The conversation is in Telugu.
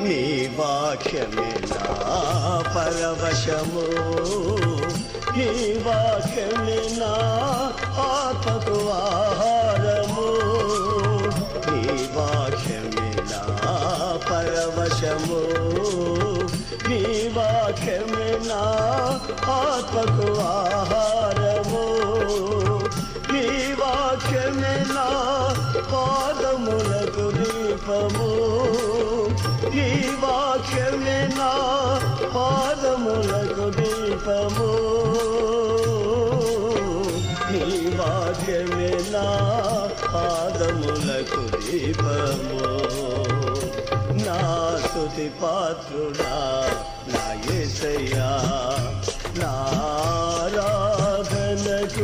నీ వాక్యమే నా పరవశము నీ వాక్యమే నా ఆత్మకు ఆహారము నీ వాక్యమే నా పరవశము నీ వాక్యమే నా ఆత్మకు ఆహారము నీ వాక్యమే నా పాదములకు దీపము నీ వాక్యమే నా పాదములకు దీపము నీ వాక్యమే నా పాదములకు దీపము నా స్తుతి పాత్రుడా నా యేసయ్యా నా ఆరాధనకు